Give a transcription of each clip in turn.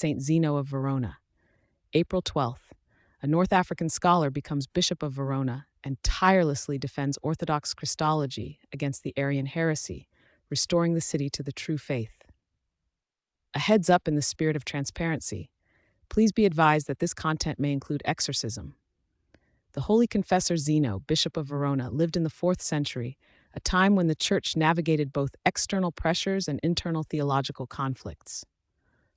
Saint Zeno of Verona. April 12th, a North African scholar becomes Bishop of Verona and tirelessly defends Orthodox Christology against the Arian heresy, restoring the city to the true faith. A heads up in the spirit of transparency. Please be advised that this content may include exorcism. The Holy Confessor Zeno, Bishop of Verona, lived in the 4th century, a time when the Church navigated both external pressures and internal theological conflicts.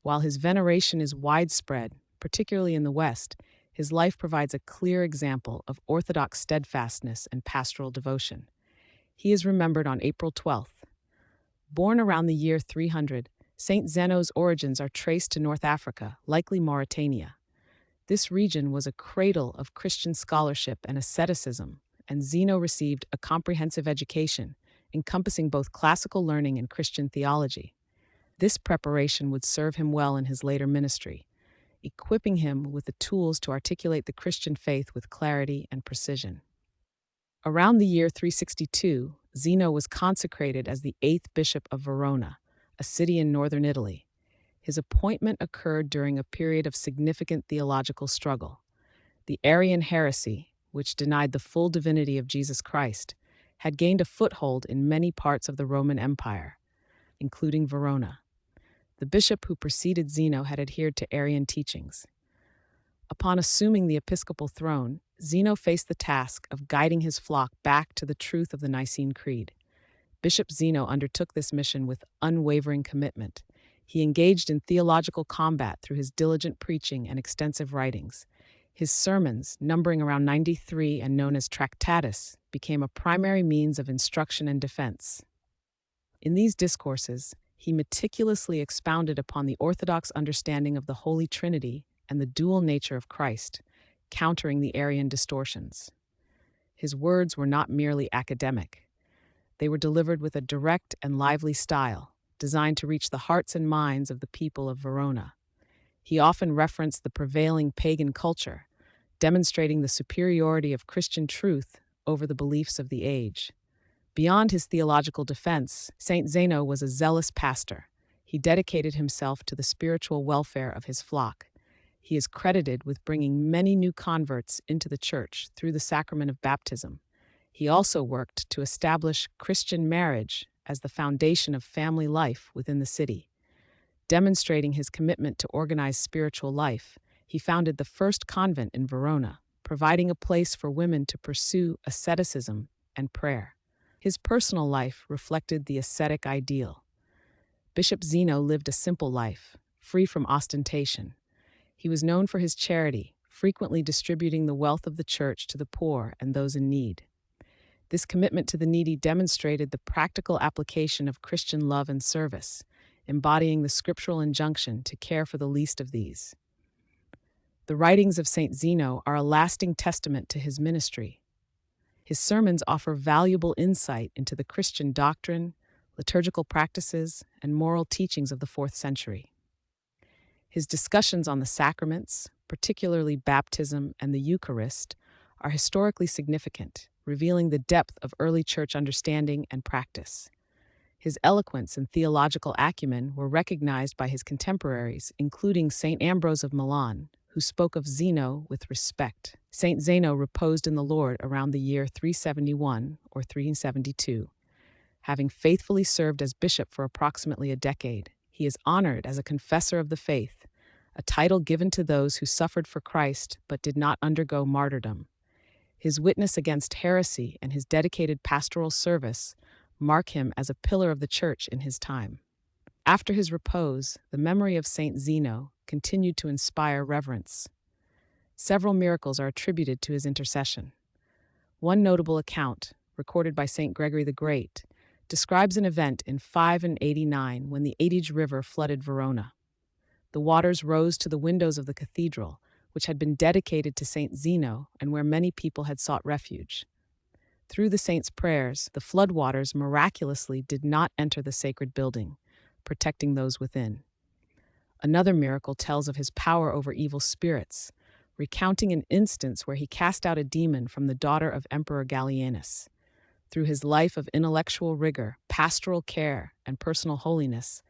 While his veneration is widespread, particularly in the West, his life provides a clear example of Orthodox steadfastness and pastoral devotion. He is remembered on April 12th. Born around the year 300, Saint Zeno's origins are traced to North Africa, likely Mauritania. This region was a cradle of Christian scholarship and asceticism, and Zeno received a comprehensive education, encompassing both classical learning and Christian theology. This preparation would serve him well in his later ministry, equipping him with the tools to articulate the Christian faith with clarity and precision. Around the year 362, Zeno was consecrated as the 8th Bishop of Verona, a city in northern Italy. His appointment occurred during a period of significant theological struggle. The Arian heresy, which denied the full divinity of Jesus Christ, had gained a foothold in many parts of the Roman Empire, including Verona. The bishop who preceded Zeno had adhered to Arian teachings. Upon assuming the episcopal throne, Zeno faced the task of guiding his flock back to the truth of the Nicene Creed. Bishop Zeno undertook this mission with unwavering commitment. He engaged in theological combat through his diligent preaching and extensive writings. His sermons, numbering around 93 and known as Tractatus, became a primary means of instruction and defense. In these discourses, he meticulously expounded upon the Orthodox understanding of the Holy Trinity and the dual nature of Christ, countering the Arian distortions. His words were not merely academic. They were delivered with a direct and lively style, designed to reach the hearts and minds of the people of Verona. He often referenced the prevailing pagan culture, demonstrating the superiority of Christian truth over the beliefs of the age. Beyond his theological defense, Saint Zeno was a zealous pastor. He dedicated himself to the spiritual welfare of his flock. He is credited with bringing many new converts into the church through the sacrament of baptism. He also worked to establish Christian marriage as the foundation of family life within the city. Demonstrating his commitment to organized spiritual life, he founded the first convent in Verona, providing a place for women to pursue asceticism and prayer. His personal life reflected the ascetic ideal. Bishop Zeno lived a simple life, free from ostentation. He was known for his charity, frequently distributing the wealth of the church to the poor and those in need. This commitment to the needy demonstrated the practical application of Christian love and service, embodying the scriptural injunction to care for the least of these. The writings of Saint Zeno are a lasting testament to his ministry. His sermons offer valuable insight into the Christian doctrine, liturgical practices, and moral teachings of the 4th century. His discussions on the sacraments, particularly baptism and the Eucharist, are historically significant, revealing the depth of early church understanding and practice. His eloquence and theological acumen were recognized by his contemporaries, including Saint Ambrose of Milan, who spoke of Zeno with respect. Saint Zeno reposed in the Lord around the year 371 or 372. Having faithfully served as bishop for approximately a decade, he is honored as a confessor of the faith, a title given to those who suffered for Christ but did not undergo martyrdom. His witness against heresy and his dedicated pastoral service mark him as a pillar of the church in his time. After his repose, the memory of Saint Zeno continued to inspire reverence. Several miracles are attributed to his intercession. One notable account, recorded by Saint Gregory the Great, describes an event in 589 when the Adige River flooded Verona. The waters rose to the windows of the cathedral, which had been dedicated to Saint Zeno and where many people had sought refuge. Through the saint's prayers, the floodwaters miraculously did not enter the sacred building, protecting those within. Another miracle tells of his power over evil spirits, recounting an instance where he cast out a demon from the daughter of Emperor Gallienus. Through his life of intellectual rigor, pastoral care, and personal holiness,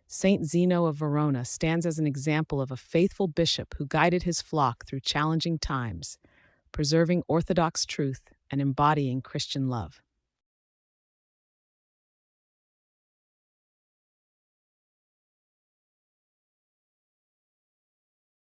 Saint Zeno of Verona stands as an example of a faithful bishop who guided his flock through challenging times, preserving Orthodox truth and embodying Christian love.